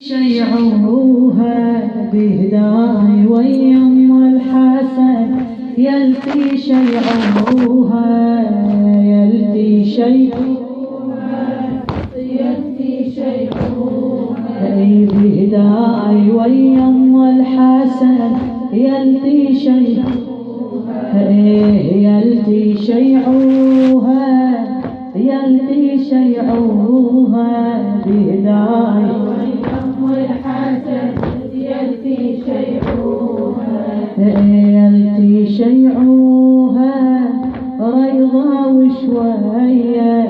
شيعوها بهداي ويا ام الحسن يلتي شيعوها يلتي شيعوها يلتي شيعوها بهداي ويا ام الحسن يلتي شيعوها يلتي شيعوها يلتي شيعوها بهداي يلتي شيعوها ريضة وشوية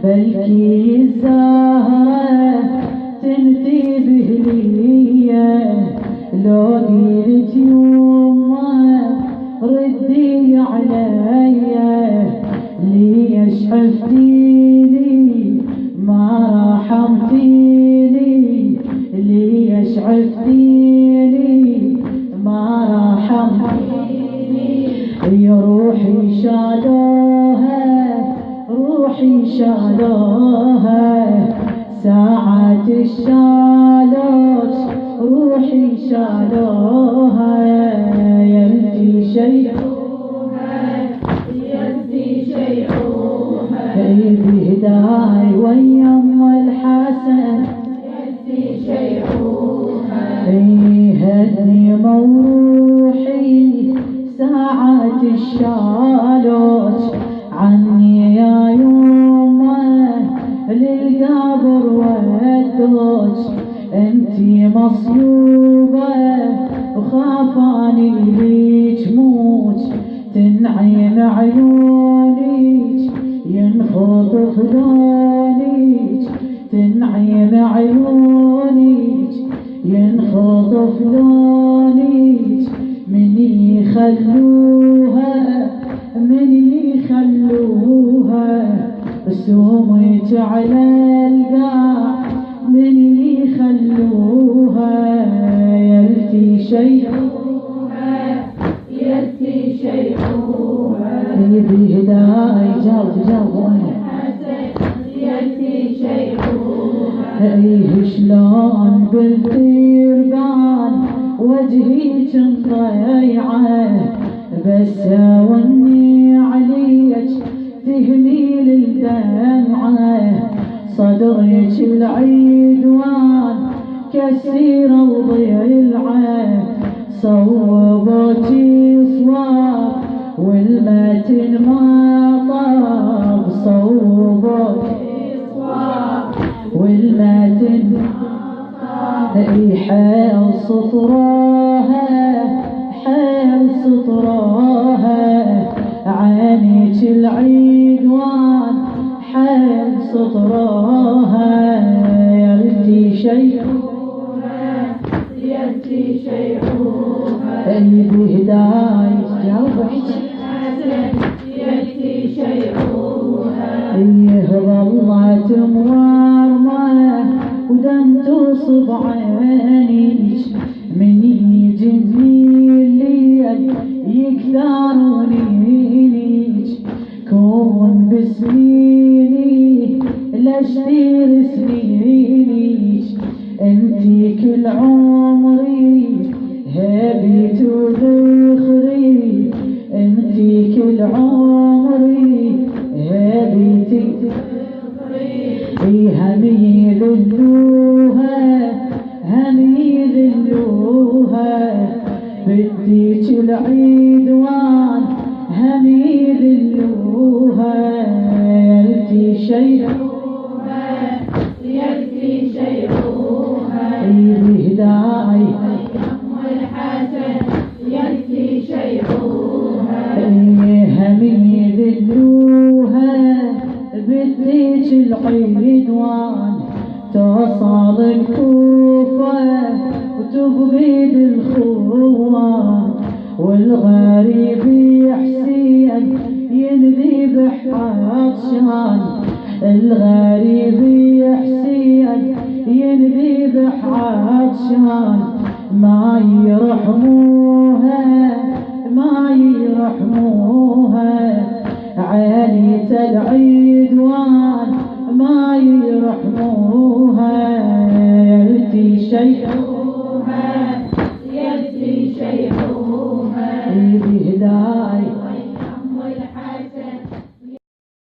بلكي الزهرة تنتي بهلية لو قيلت يومها ردي عليا ليش حفتيني ما رحمتيني ليش عفتيني ما رحمتيني يا روحي شالوها روحي شالوها ساعة الشالوت روحي شالوها يلتي شيعوها يلتي شيعوها بهداي ويا ام الحسن هدني موروحي ساعة الشالوت عني يا يومه للقبر ودوت انتي مصيوبة وخافاني ليك موت تنعين عيونيك ينخطف لونيك تنعين عيونيك ينخطف لونيك من يخلوها من يخلوها سومت على القاع من يخلوها يلتي شيعوها يلتي شيعوها بهداي جاوب يلتي شيعوها شلون بالطيران وجهي ضيعه بس وني عليك تهميل الدمعه صدرك العيدوان كسيره وضلعه صوبوكي صواب والمتن ما طاب صوبوكي صواب والمتن حيل سطراها حيل سطراها عينيك العيدوان حيل سطراها يلتي شيعوها يلتي شيعوها بهداي جاوبك يلتي شيعوها ظلت موارمه ودم تصب عينيك من يجني الليل يكثرونيك كون بسنيني لاشتير سنينيك انتي كل عمري هبيت وذخري انتي كل عمري هبيت همي ذلوها همي ذلوها بديك العيدوان همي ذلوها يلتي شيعوها يلتي شيعوها بهداي ام الحسن يلتي شيعوها همي ذلوها بديك العيدوان توصل الكوفة وتبغيد الخوان والغريب حسين ينذبح عطشان الغريب حسين ينذبح عطشان ما يرحموها ما يرحموها عالية العيدوان ما يرحموها يلتي الشيء